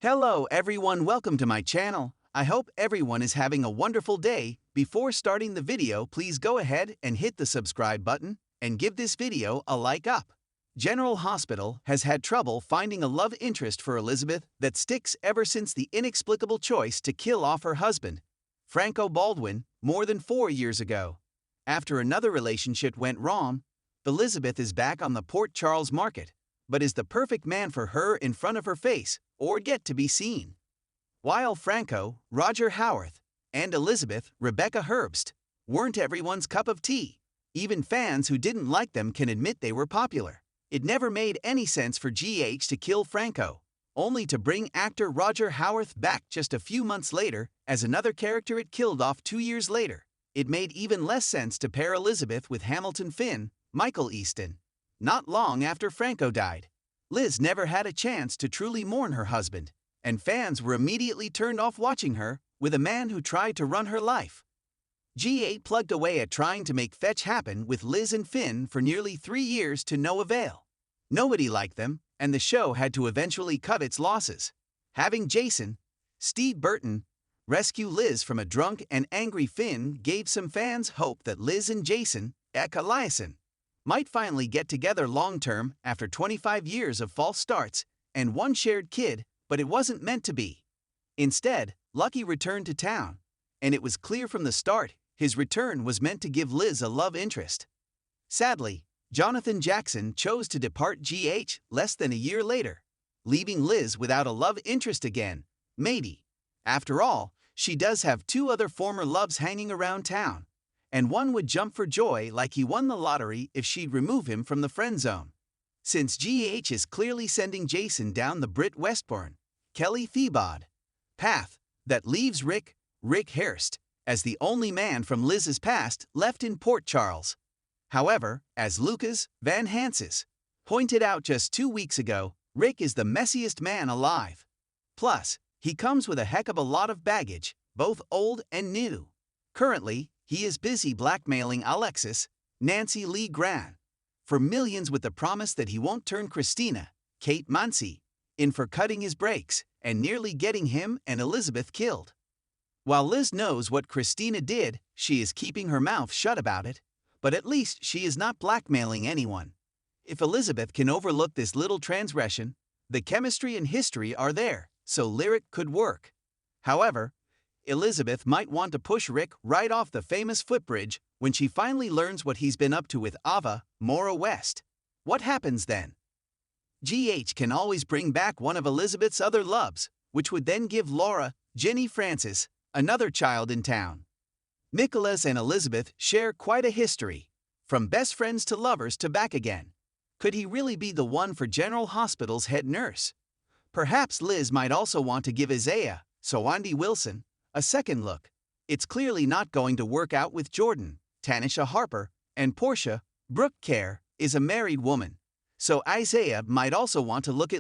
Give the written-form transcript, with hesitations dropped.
Hello everyone, welcome to my channel. I hope everyone is having a wonderful day. Before starting the video, please go ahead and hit the subscribe button and give this video a like up. General Hospital has had trouble finding a love interest for Elizabeth that sticks ever since the inexplicable choice to kill off her husband, Franco Baldwin, more than 4 years ago. After another relationship went wrong, Elizabeth is back on the Port Charles market, but is the perfect man for her in front of her face or yet to be seen. While Franco, Roger Howarth, and Elizabeth, Rebecca Herbst, weren't everyone's cup of tea, even fans who didn't like them can admit they were popular. It never made any sense for GH to kill Franco, only to bring actor Roger Howarth back just a few months later as another character it killed off 2 years later. It made even less sense to pair Elizabeth with Hamilton Finn, Michael Easton. Not long after Franco died, Liz never had a chance to truly mourn her husband, and fans were immediately turned off watching her with a man who tried to run her life. GH plugged away at trying to make fetch happen with Liz and Finn for nearly 3 years to no avail. Nobody liked them, and the show had to eventually cut its losses. Having Jason, Steve Burton, rescue Liz from a drunk and angry Finn gave some fans hope that Liz and Jason, Eliason, might finally get together long-term after 25 years of false starts and one shared kid, but it wasn't meant to be. Instead, Lucky returned to town, and it was clear from the start his return was meant to give Liz a love interest. Sadly, Jonathan Jackson chose to depart GH less than a year later, leaving Liz without a love interest again, maybe. After all, she does have 2 other former loves hanging around town, and one would jump for joy like he won the lottery if she'd remove him from the friend zone. Since GH is clearly sending Jason down the Britt Westbourne, Kelly Thiebaud path that leaves Rick Hurst as the only man from Liz's past left in Port Charles. However, as Lucas Van Hanses pointed out just 2 weeks ago, Rick is the messiest man alive. Plus, he comes with a heck of a lot of baggage, both old and new. Currently, he is busy blackmailing Alexis, Nancy Lee Grant, for millions with the promise that he won't turn Christina, Kate Mansi, in for cutting his brakes and nearly getting him and Elizabeth killed. While Liz knows what Christina did, she is keeping her mouth shut about it, but at least she is not blackmailing anyone. If Elizabeth can overlook this little transgression, the chemistry and history are there, so Lyric could work. However, Elizabeth might want to push Rick right off the famous footbridge when she finally learns what he's been up to with Ava, Maura West. What happens then? GH can always bring back one of Elizabeth's other loves, which would then give Laura, Jenny Francis, another child in town. Nicholas and Elizabeth share quite a history, from best friends to lovers to back again. Could he really be the one for General Hospital's head nurse? Perhaps Liz might also want to give Isaiah, Sawandi Wilson, a second look. It's clearly not going to work out with Jordan. Tanisha Harper and Portia Brooke Kerr is a married woman, so Isaiah might also want to look at